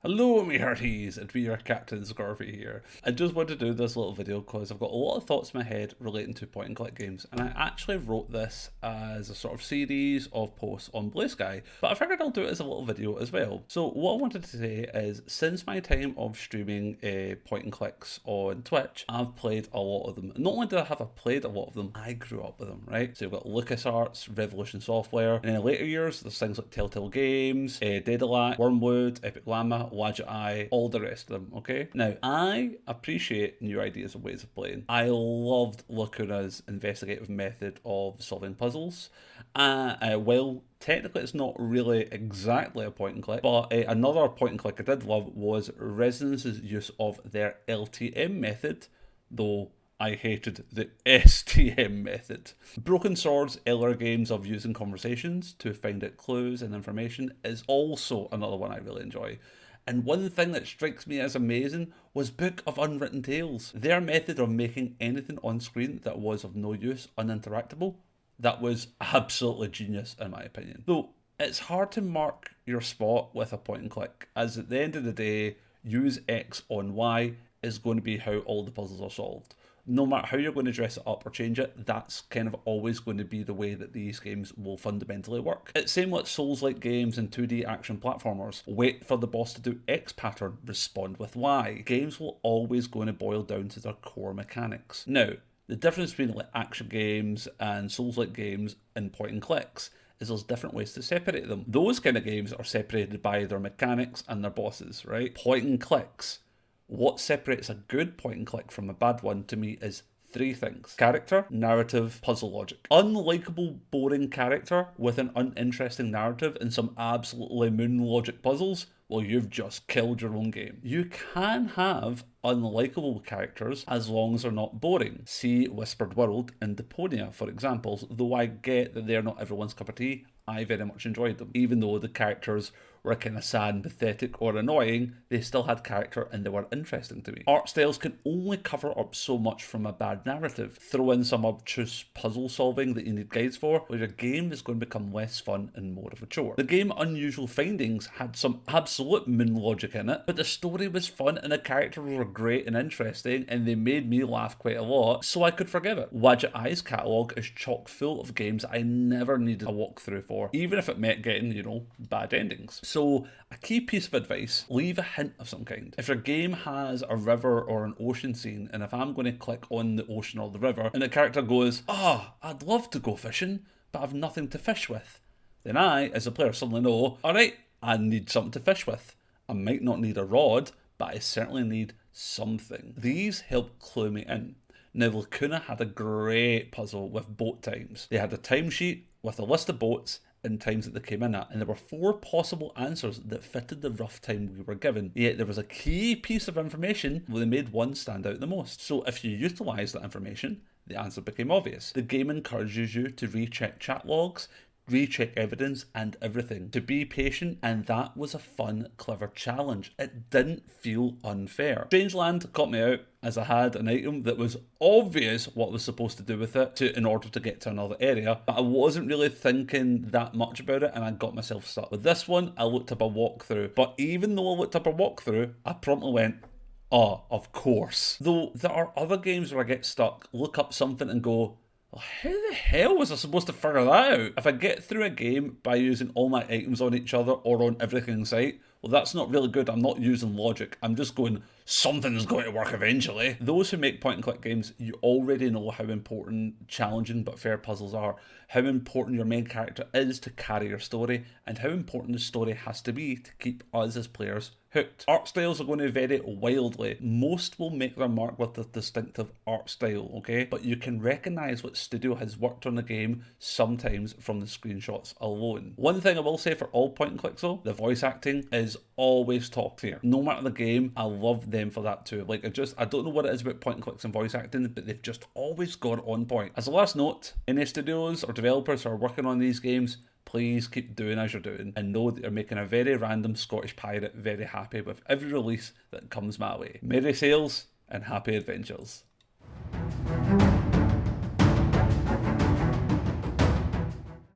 Hello me hearties, it's me your Captain Scorpy here. I just wanted to do this little video because I've got a lot of thoughts in my head relating to point and click games, and I actually wrote this as a sort of series of posts on Bluesky, but I figured I'll do it as a little video as well. So what I wanted to say is, since my time of streaming point and clicks on Twitch, I've played a lot of them. Not only did I have played a lot of them, I grew up with them, right? So you've got LucasArts, Revolution Software, and in the later years there's things like Telltale Games, Daedalus, Wormwood, Epic Llama, Wadget Eye, all the rest of them, okay? Now, I appreciate new ideas and ways of playing. I loved Lacuna's investigative method of solving puzzles. Well, technically it's not really exactly a point and click, but another point and click I did love was Resonance's use of their LTM method, though I hated the STM method. Broken Sword's earlier games of using conversations to find out clues and information is also another one I really enjoy. And one thing that strikes me as amazing was Book of Unwritten Tales. Their method of making anything on screen that was of no use uninteractable, that was absolutely genius in my opinion. Though it's hard to mark your spot with a point and click, as at the end of the day, use X on Y is going to be how all the puzzles are solved. No matter how you're going to dress it up or change it, that's kind of always going to be the way that these games will fundamentally work. It's same like Souls-like games and 2D action platformers. Wait for the boss to do X pattern, respond with Y. Games will always going to boil down to their core mechanics. Now, the difference between like action games and Souls-like games and point and clicks is there's different ways to separate them. Those kind of games are separated by their mechanics and their bosses, right? Point and clicks. What separates a good point and click from a bad one to me is three things: character, narrative, puzzle logic. Unlikable, boring character with an uninteresting narrative and some absolutely moon logic puzzles, well, you've just killed your own game. You can have unlikable characters as long as they're not boring. See Whispered World and Deponia for examples, though I get that they're not everyone's cup of tea. I very much enjoyed them. Even though the characters were kind of sad and pathetic or annoying, they still had character and they were interesting to me. Art styles can only cover up so much from a bad narrative. Throw in some obtuse puzzle solving that you need guides for, where your game is going to become less fun and more of a chore. The game Unusual Findings had some absolute moon logic in it, but the story was fun and the characters were great and interesting and they made me laugh quite a lot, so I could forgive it. Wadget Eye's catalogue is chock full of games I never needed a walkthrough for, even if it meant getting, bad endings. So a key piece of advice, leave a hint of some kind. If your game has a river or an ocean scene, and if I'm going to click on the ocean or the river, and the character goes, I'd love to go fishing, but I've nothing to fish with, then I, as a player, suddenly know, alright, I need something to fish with. I might not need a rod, but I certainly need something. These help clue me in. Now, Lacuna had a great puzzle with boat times. They had a timesheet with a list of boats and times that they came in at, and there were 4 possible answers that fitted the rough time we were given. Yet there was a key piece of information where they made one stand out the most. So if you utilise that information, the answer became obvious. The game encourages you to recheck chat logs, recheck evidence and everything, to be patient, and that was a fun, clever challenge. It didn't feel unfair. Strangeland caught me out, as I had an item that was obvious what was supposed to do with it in order to get to another area, but I wasn't really thinking that much about it and I got myself stuck. With this one, I looked up a walkthrough, but even though I looked up a walkthrough, I promptly went, of course. Though there are other games where I get stuck, look up something and go, how the hell was I supposed to figure that out? If I get through a game by using all my items on each other or on everything in sight, well, that's not really good. I'm not using logic. I'm just going, something's going to work eventually. Those who make point and click games, you already know how important challenging but fair puzzles are, how important your main character is to carry your story, and how important the story has to be to keep us as players hooked. Art styles are going to vary wildly. Most will make their mark with a distinctive art style, okay? But you can recognise what studio has worked on the game sometimes from the screenshots alone. One thing I will say for all point and clicks though, the voice acting is always top tier. No matter the game, I love them for that too. Like, I don't know what it is about point and clicks and voice acting, but they've just always gone on point. As a last note, any studios or developers who are working on these games, please keep doing as you're doing and know that you're making a very random Scottish pirate very happy with every release that comes my way. Merry sales and happy adventures.